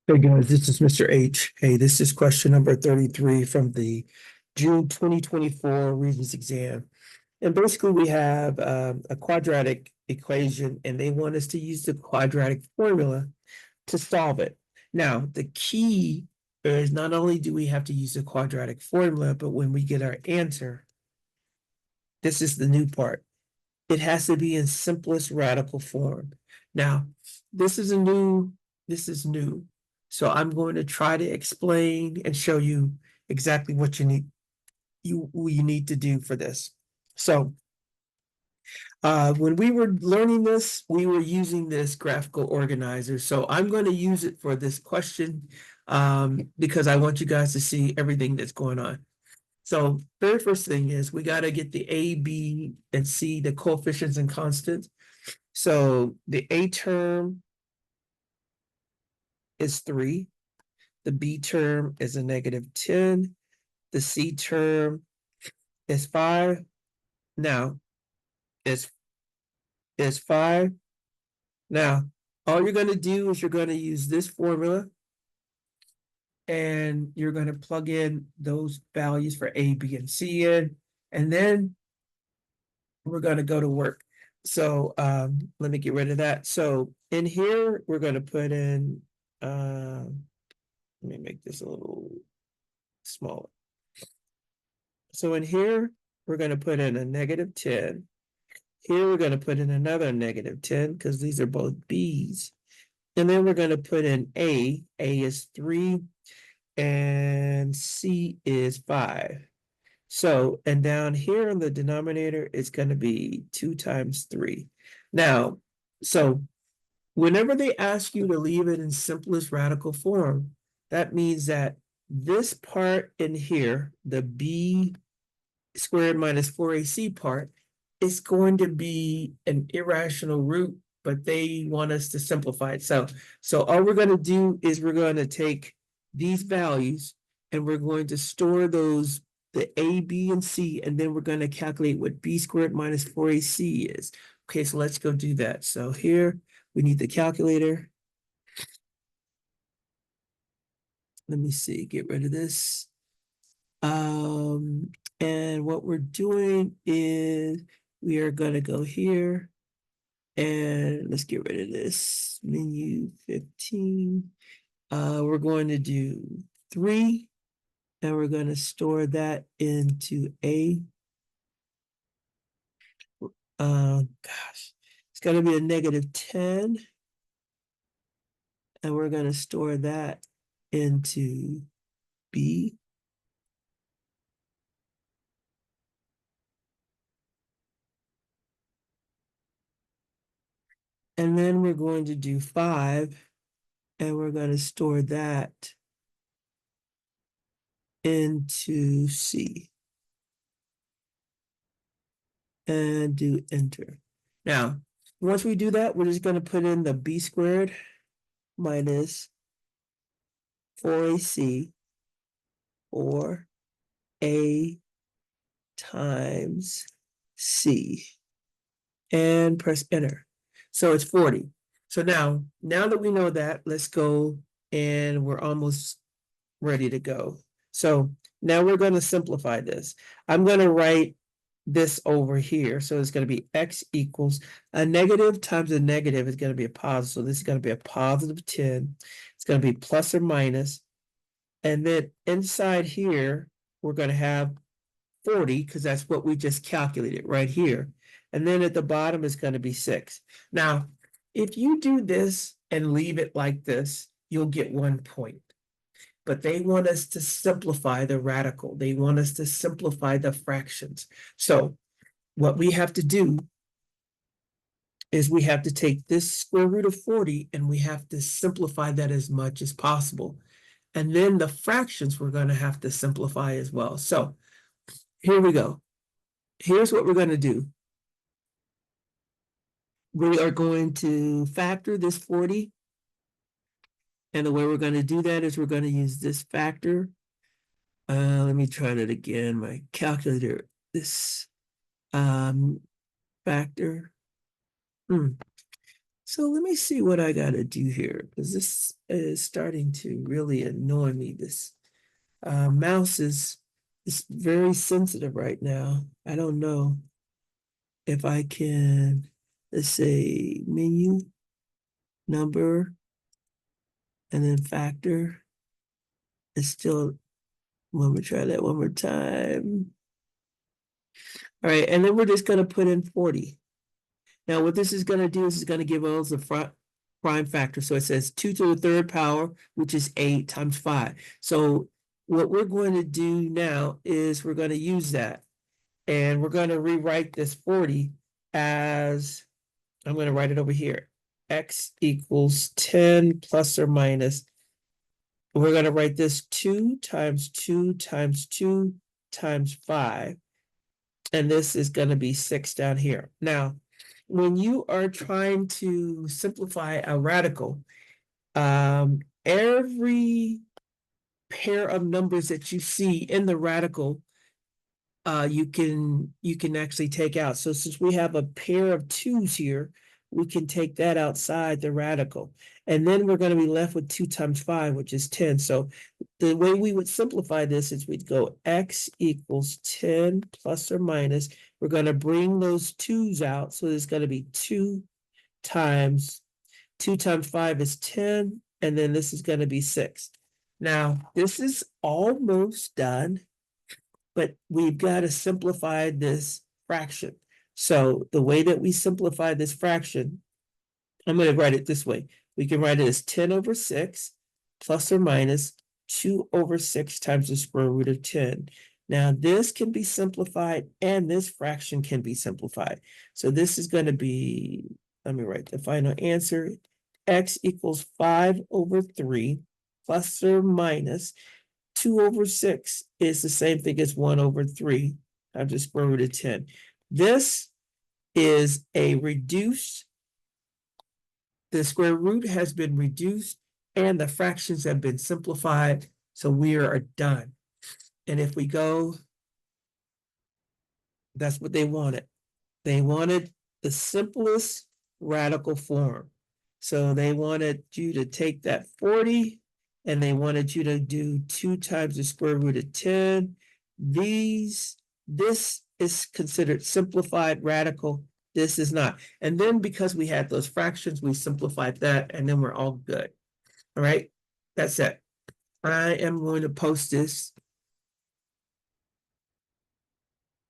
Hey guys, this is Mr. H. Hey, this is question number 33 from the June 2024 Regents exam. And basically we have a quadratic equation and they want us to use the quadratic formula to solve it. Now, the key is not only do we have to use the quadratic formula, but when we get our answer, this is the new part. It has to be in simplest radical form. Now, this is this is new. So I'm going to try to explain and show you exactly what you need to do for this. So when we were learning this, we were using this graphical organizer. So I'm going to use it for this question because I want you guys to see everything that's going on. So very first thing is we got to get the A, B, and C, the coefficients and constants. So the A term is 3. The B term is a -10. The C term is 5. Now, is 5. Now, all you're going to do is you're going to use this formula and you're going to plug in those values for A, B, and C in, and then we're going to go to work. So let me get rid of that. So in here, we're going to put in, let me make this a little smaller. So in here, we're going to put in a -10. Here, we're going to put in another -10 because these are both B's. And then we're going to put in A. A is 3 and C is 5. So, and down here in the denominator, it's going to be 2 times 3. Now, so whenever they ask you to leave it in simplest radical form, that means that this part in here, the B squared minus 4AC part, is going to be an irrational root, but they want us to simplify it. So all we're going to do is we're going to take these values and we're going to store those, the A, B, and C, and then we're going to calculate what B squared minus 4AC is. Okay, so let's go do that. So here we need the calculator. Let me see, get rid of this. And what we're doing is we are going to go here and let's get rid of this menu 15. We're going to do 3 and we're going to store that into A. Gosh, it's going to be a -10 and we're going to store that into B. And then we're going to do 5 and we're going to store that into C and do enter. Now, once we do that, we're just going to put in the B squared minus 4AC or A times C and press enter. So it's 40. So now that we know that, let's go and we're almost ready to go. So now we're going to simplify this. I'm going to write this over here. So it's going to be x equals a negative times a negative is going to be a positive. So this is going to be a +10. It's going to be plus or minus. And then inside here, we're going to have 40 because that's what we just calculated right here. And then at the bottom is going to be 6. Now, if you do this and leave it like this, you'll get 1 point. But they want us to simplify the radical. They want us to simplify the fractions. So what we have to do is we have to take this square root of 40 and we have to simplify that as much as possible. And then the fractions we're going to have to simplify as well. So here we go. Here's what we're going to do. We are going to factor this 40. And the way we're going to do that is we're going to use this factor. Let me try that again. My calculator, this factor. So So let me see what I gotta do here, because this is starting to really annoy me. This mouse is very sensitive right now. I don't know if I can, let's say menu, number, and then factor. It's still, let me try that one more time. All right, and then we're just gonna put in 40. Now what this is gonna do is it's gonna give us a prime factor. So it says 2 to the third power, which is 8 times 5. So what we're going to do now is we're gonna use that. And we're gonna rewrite this 40 as, I'm gonna write it over here. X equals 10 plus or minus. We're gonna write this 2 times 2 times 2 times 5. And this is gonna be 6 down here. Now, when you are trying to simplify a radical, every pair of numbers that you see in the radical, you can actually take out. So since we have a pair of 2's here, we can take that outside the radical. And then we're going to be left with 2 times 5, which is 10. So the way we would simplify this is we'd go x equals 10 plus or minus. We're going to bring those 2's out. So there's going to be 2 times 5 is 10. And then this is going to be 6. Now, this is almost done, but we've got to simplify this fraction. So the way that we simplify this fraction, I'm going to write it this way. We can write it as 10 over 6 plus or minus 2 over 6 times the square root of 10. Now this can be simplified and this fraction can be simplified. So this is going to be, let me write the final answer. X equals 5 over 3 plus or minus 2 over 6 is the same thing as 1 over 3 times the square root of 10. This is a reduced, the square root has been reduced and the fractions have been simplified. So we are done. And if we go, that's what they wanted. They wanted the simplest radical form. So they wanted you to take that 40 and they wanted you to do 2 times the square root of 10. This is considered simplified radical. This is not. And then because we had those fractions, we simplified that and then we're all good. All right, that's it. I am going to post this